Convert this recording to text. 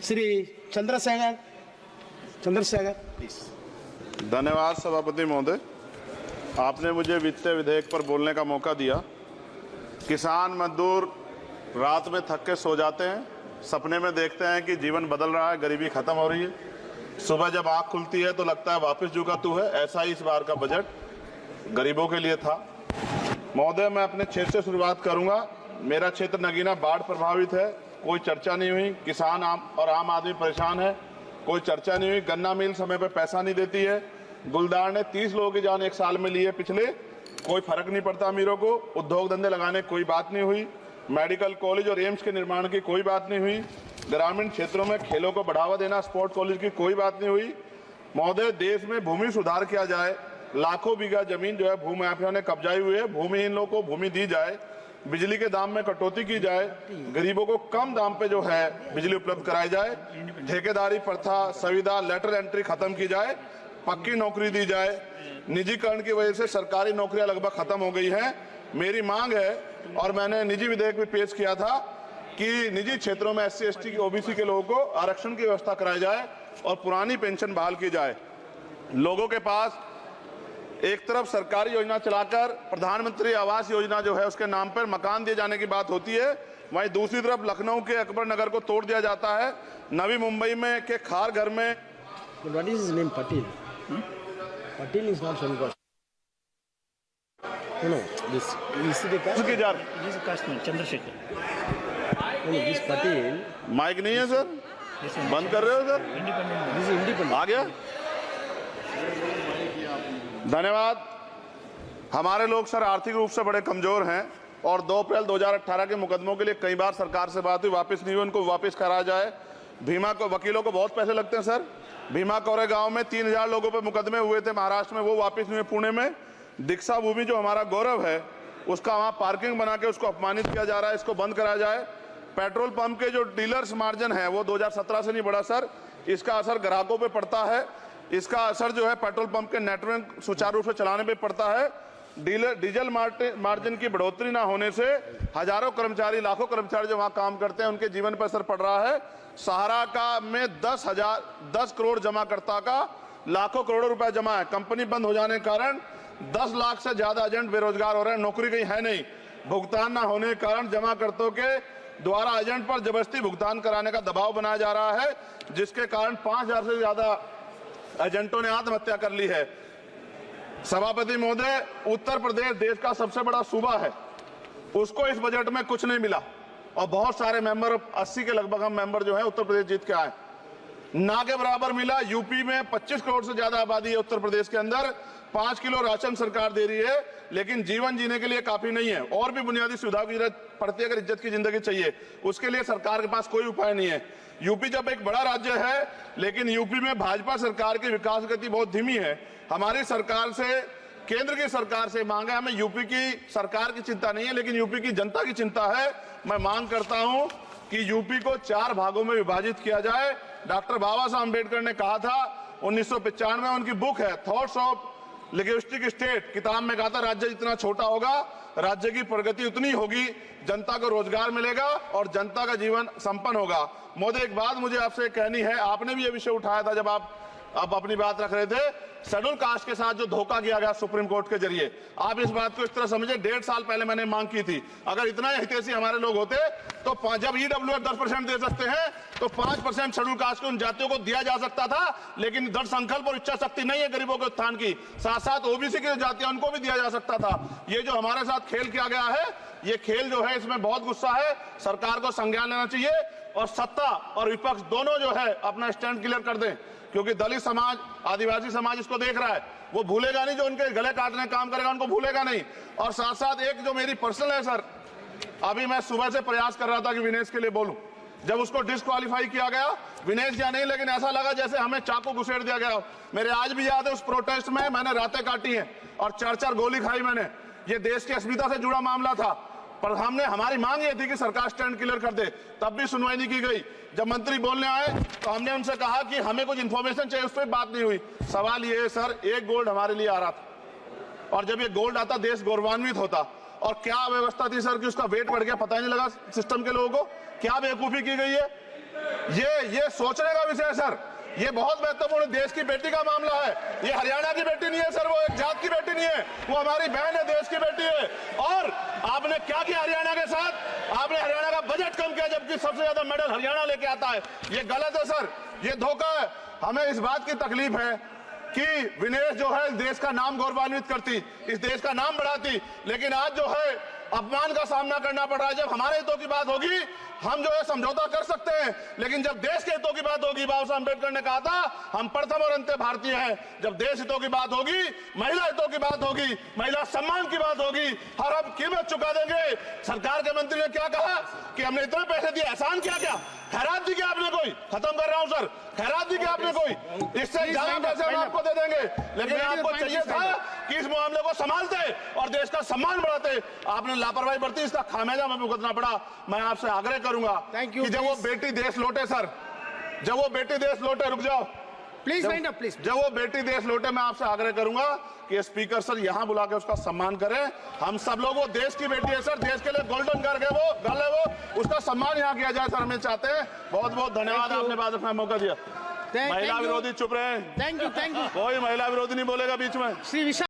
Shri Chandrashekhar please. धन्यवाद सभापति महोदय, आपने मुझे वित्तीय विधेयक पर बोलने का मौका दिया। किसान मजदूर रात में थक के सो जाते हैं, सपने में देखते हैं कि जीवन बदल रहा है, गरीबी खत्म हो रही है। सुबह जब आँख खुलती है तो लगता है वापस झुका तू है। ऐसा ही इस बार का बजट गरीबों के लिए था। महोदय, मैं अपने क्षेत्र से शुरुआत करूंगा। मेरा क्षेत्र नगीना बाढ़ प्रभावित है, कोई चर्चा नहीं हुई। किसान आम आदमी परेशान है, कोई चर्चा नहीं हुई। गन्ना मिल समय पे पैसा नहीं देती है। गुलदार ने 30 लोगों की जान एक साल में ली है पिछले, कोई फर्क नहीं पड़ता अमीरों को। उद्योग धंधे लगाने कोई बात नहीं हुई। मेडिकल कॉलेज और एम्स के निर्माण की कोई बात नहीं हुई। ग्रामीण क्षेत्रों में खेलों को बढ़ावा देना, स्पोर्ट कॉलेज की कोई बात नहीं हुई। महोदय, देश में भूमि सुधार किया जाए, लाखों बीघा जमीन जो है भूमाफिया ने कब्जाई हुई है, भूमिहीन लोगों को भूमि दी जाए, बिजली के दाम में कटौती की जाए, गरीबों को कम दाम पे जो है बिजली उपलब्ध कराई जाए, ठेकेदारी प्रथा, संविदा, लेटर एंट्री खत्म की जाए, पक्की नौकरी दी जाए। निजीकरण की वजह से सरकारी नौकरियां लगभग खत्म हो गई हैं। मेरी मांग है, और मैंने निजी विधेयक भी पेश किया था, कि निजी क्षेत्रों में SC ST की OBC के लोगों को आरक्षण की व्यवस्था कराई जाए और पुरानी पेंशन बहाल की जाए। लोगों के पास एक तरफ सरकारी योजना चलाकर प्रधानमंत्री आवास योजना जो है उसके नाम पर मकान दिए जाने की बात होती है, वहीं दूसरी तरफ लखनऊ के अकबर नगर को तोड़ दिया जाता है। नवी मुंबई में के खार घर में What is his name? Patil. Patil is not Shankar. No, this is the caste. उसकी जा He is a casteman, Chandrasekhar. No, this Patil. Mic नहीं है सर, बंद कर रहे हो sir? Independent. This is independent. आ गया। धन्यवाद। हमारे लोग सर आर्थिक रूप से बड़े कमजोर हैं और 2 अप्रैल 2018 के मुकदमों के लिए कई बार सरकार से बात हुई, वापस नहीं हुई। उनको वापस कराया जाए। भीमा को वकीलों को बहुत पैसे लगते हैं सर। भीमा कोरे गांव में 3000 लोगों पर मुकदमे हुए थे महाराष्ट्र में, वो वापस नहीं हुए। पुणे में दीक्षा भूमि जो हमारा गौरव है, उसका वहाँ पार्किंग बना के उसको अपमानित किया जा रहा है, इसको बंद कराया जाए। पेट्रोल पंप के जो डीलर्स मार्जिन है वो 2017 से नहीं बढ़ा सर, इसका असर ग्राहकों पे पड़ता है। इसका असर जो है पेट्रोल पंप के नेटवर्क सुचारू रूप से चलाने पे पड़ता है। डीजल मार्जिन की बढ़ोतरी ना होने से हजारों कर्मचारी, लाखों कर्मचारी जो वहाँ काम करते हैं उनके जीवन पर असर पड़ रहा है। सहारा का में 10 करोड़ जमाकर्ता का लाखों करोड़ों रुपए जमा है। कंपनी बंद हो जाने के कारण 10 लाख से ज्यादा एजेंट बेरोजगार हो रहे हैं, नौकरी कहीं है नहीं। भुगतान ना होने के कारण जमाकर्ताओं के द्वारा एजेंट पर जबरदस्ती भुगतान कराने का दबाव बनाया जा रहा है, जिसके कारण 5000 से ज्यादा एजेंटों ने आत्महत्या कर ली है। सभापति महोदय, उत्तर प्रदेश देश का सबसे बड़ा सूबा है, उसको इस बजट में कुछ नहीं मिला और बहुत सारे मेंबर, 80 के लगभग हम मेंबर जो है उत्तर प्रदेश जीत के आए, ना के बराबर मिला। यूपी में 25 करोड़ से ज्यादा आबादी है उत्तर प्रदेश के अंदर, 5 किलो राशन सरकार दे रही है, लेकिन जीवन जीने के लिए काफी नहीं है। और भी बुनियादी सुविधाओं की जरूरत पड़ती है। अगर इज्जत की जिंदगी चाहिए, उसके लिए सरकार के पास कोई उपाय नहीं है। यूपी जब एक बड़ा राज्य है, लेकिन यूपी में भाजपा सरकार की विकास गति बहुत धीमी है। हमारी सरकार से, केंद्र की सरकार से मांग है, हमें यूपी की सरकार की चिंता नहीं है, लेकिन यूपी की जनता की चिंता है। मैं मांग करता हूं कि यूपी को 4 भागों में विभाजित किया जाए। डॉक्टर बाबा साहब अम्बेडकर ने कहा था 1995 में, उनकी बुक है थॉट्स ऑफ लिंग्विस्टिक स्टेट, किताब में कहा था राज्य जितना छोटा होगा राज्य की प्रगति उतनी होगी, जनता को रोजगार मिलेगा और जनता का जीवन संपन्न होगा। मोदी, एक बात मुझे आपसे कहनी है, आपने भी ये विषय उठाया था जब आप अपनी बात रख रहे थे, शेड्यूल कास्ट के साथ जो धोखा किया गया सुप्रीम कोर्ट के जरिए, आप इस बात को इस तरह समझे, 1.5 साल पहले मैंने मांग की थी, अगर इतना हितैषी हमारे लोग होते तो जब EWF 10% दे सकते हैं तो 5% शेड्यूल कास्ट को उन जातियों को दिया जा सकता था, लेकिन दृढ़ संकल्प और इच्छा शक्ति नहीं है गरीबों के उत्थान की। साथ साथ OBC की जातियां उनको भी दिया जा सकता था। ये जो हमारे साथ खेल किया गया है, ये खेल जो है इसमें बहुत गुस्सा है, सरकार को संज्ञान लेना चाहिए और सत्ता और विपक्ष दोनों जो है अपना स्टैंड क्लियर कर दें, क्योंकि दलित समाज, आदिवासी समाज इसको देख रहा है, वो भूलेगा नहीं। जो उनके गले काटने का काम करेगा उनको भूलेगा नहीं। और साथ साथ एक जो मेरी पर्सनल है सर, अभी मैं सुबह से प्रयास कर रहा था कि विनेश के लिए बोलूं, जब उसको डिस्क्वालीफाई किया गया, विनेश या नहीं, लेकिन ऐसा लगा जैसे हमें चाकू घुसेड़ दिया गया। मेरे आज भी याद है उस प्रोटेस्ट में मैंने रातें काटी हैं और 4-4 गोली खाई मैंने। ये देश की अस्मिता से जुड़ा मामला था, पर हमारी मांग ये थी कि सरकार स्टैंड क्लियर कर दे, तब भी सुनवाई नहीं की गई। जब मंत्री बोलने आए तो हमने उनसे कहा कि हमें कुछ इंफॉर्मेशन चाहिए, उस पर बात नहीं हुई। सवाल ये है सर, 1 गोल्ड हमारे लिए आ रहा था और जब ये गोल्ड आता देश गौरवान्वित होता, और क्या व्यवस्था थी सर कि उसका वेट बढ़ गया, पता ही नहीं लगा सिस्टम के लोगों को। क्या बेवकूफी की गई है, ये सोचने का विषय है सर। ये बहुत महत्वपूर्ण देश की बेटी का मामला है। ये हरियाणा की बेटी नहीं है सर, वो एक जात की बेटी नहीं है, वो हमारी बहन है, देश की बेटी है। और आपने क्या किया हरियाणा के साथ? आपने हरियाणा का बजट कम किया, जबकि सबसे ज्यादा मेडल हरियाणा लेके आता है। ये गलत है सर, ये धोखा है। हमें इस बात की तकलीफ है कि विनेश जो है देश का नाम गौरवान्वित करती, इस देश का नाम बढ़ाती, लेकिन आज जो है अपमान का सामना करना पड़ रहा है। जब हमारे हितों की बात होगी हम जो है समझौता कर सकते हैं, लेकिन जब देश के हितों की बात होगी, बाबा साहब अम्बेडकर ने कहा था हम प्रथम और अंत्य भारतीय हैं। जब देश हितों की बात होगी, महिला हितों की बात होगी, महिला सम्मान की बात होगी, हर हम कीमत चुका देंगे। सरकार के मंत्री ने क्या कहा कि हमने इतने पैसे दिए, एहसान किया क्या? खैरात दी क्या आपने कोई? खत्म कर रहा हूं सर, खैरात दी क्या आपने कोई? इससे ज्यादा पैसे हम आपको दे देंगे, लेकिन आपको चाहिए था कि इस मामले को संभालते और देश का सम्मान बढ़ाते। आपने लापरवाही बरती, इसका खामियाजा हमें भुगतना पड़ा। मैं आपसे आग्रह करूंगा कि जब वो बेटी देश लौटे सर, जब वो बेटी देश लौटे, रुक जाओ प्लीज वाइंड अप प्लीज। जब वो बेटी देश लौटे, मैं आपसे आग्रह करूंगा कि स्पीकर सर यहां बुला के उसका सम्मान करें। हम सब लोग, वो देश की बेटी है सर, देश के लिए गोल्डन गर्ल है वो, गर्ल है वो, उसका सम्मान यहां किया जाए सर, हमें चाहते हैं। बहुत बहुत धन्यवाद, आपने बात रखने का मौका दिया। महिला विरोधी चुप रहे। थैंक यू कोई महिला विरोधी नहीं बोलेगा बीच में। श्री विशाल।